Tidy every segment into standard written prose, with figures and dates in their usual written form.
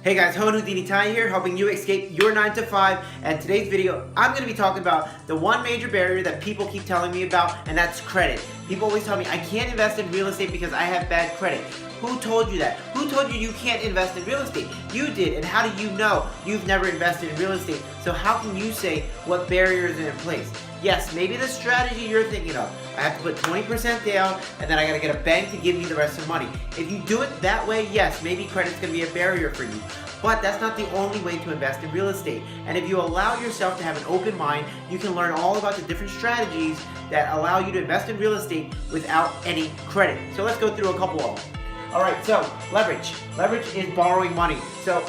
Hey guys, Houdini Ty here, helping you escape your 9 to 5. And today's video, I'm going to be talking about the one major barrier that people keep telling me about, and that's credit. People always tell me I can't invest in real estate because I have bad credit. Who told you that? Who told you you can't invest in real estate? You did, and how do you know? You've never invested in real estate, so how can you say what barriers are in place? Yes, maybe the strategy you're thinking of. I have to put 20% down, and then I gotta get a bank to give me the rest of the money. If you do it that way, yes, maybe credit's gonna be a barrier for you. But that's not the only way to invest in real estate. And if you allow yourself to have an open mind, you can learn all about the different strategies that allow you to invest in real estate without any credit. So let's go through a couple of them. Alright, so leverage. Leverage is borrowing money. So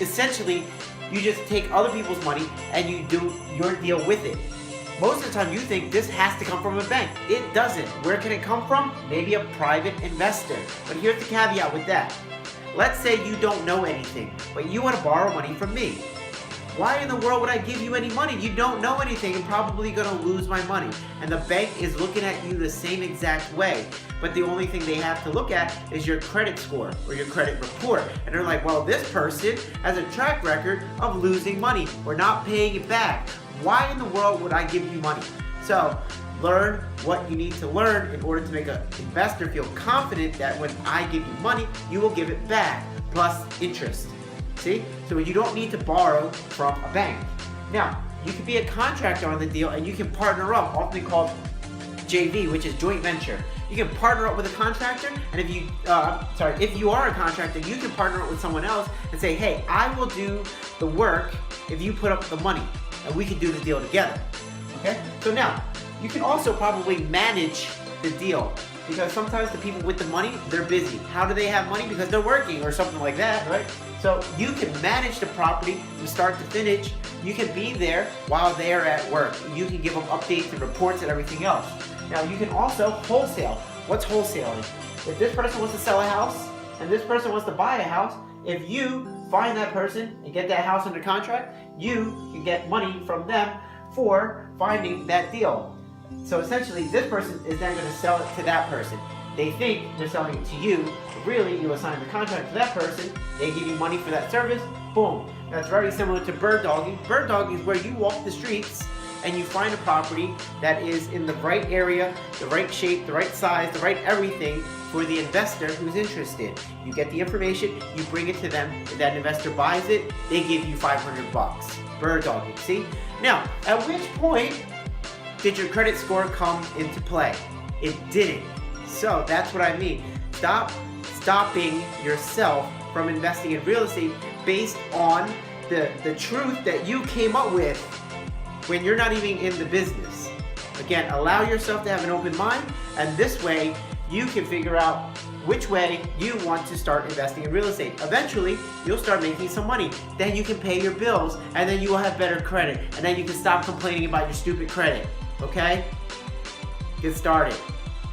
essentially, you just take other people's money and you do your deal with it. Most of the time you think this has to come from a bank. It doesn't. Where can it come from? Maybe a private investor. But here's the caveat with that. Let's say you don't know anything, but you want to borrow money from me. Why in the world would I give you any money? You don't know anything and probably going to lose my money. And the bank is looking at you the same exact way. But the only thing they have to look at is your credit score or your credit report. And they're like, well, this person has a track record of losing money or not paying it back. Why in the world would I give you money? So learn what you need to learn in order to make an investor feel confident that when I give you money, you will give it back plus interest. See? So you don't need to borrow from a bank. Now, you can be a contractor on the deal and you can partner up, often called JV, which is joint venture. You can partner up with a contractor, and if you are a contractor, you can partner up with someone else and say, hey, I will do the work if you put up the money, and we can do the deal together. Okay? So now, you can also probably manage the deal, because sometimes the people with the money, they're busy. How do they have money? Because they're working or something like that, right? So you can manage the property from start to finish. You can be there while they're at work. You can give them updates and reports and everything else. Now you can also wholesale. What's wholesaling? If this person wants to sell a house and this person wants to buy a house, if you find that person and get that house under contract, you can get money from them for finding that deal. So essentially, this person is then going to sell it to that person. They think they're selling it to you, but really you assign the contract to that person, they give you money for that service, boom. That's very similar to bird dogging. Bird dogging is where you walk the streets and you find a property that is in the right area, the right shape, the right size, the right everything for the investor who's interested. You get the information, you bring it to them, if that investor buys it, they give you $500. Bird dogging, see? Now, at which point did your credit score come into play? It didn't. So that's what I mean. Stop stopping yourself from investing in real estate based on the truth that you came up with when you're not even in the business. Again, allow yourself to have an open mind, and this way you can figure out which way you want to start investing in real estate. Eventually, you'll start making some money. Then you can pay your bills, and then you will have better credit, and then you can stop complaining about your stupid credit. Okay? Get started.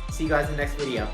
See you guys in the next video.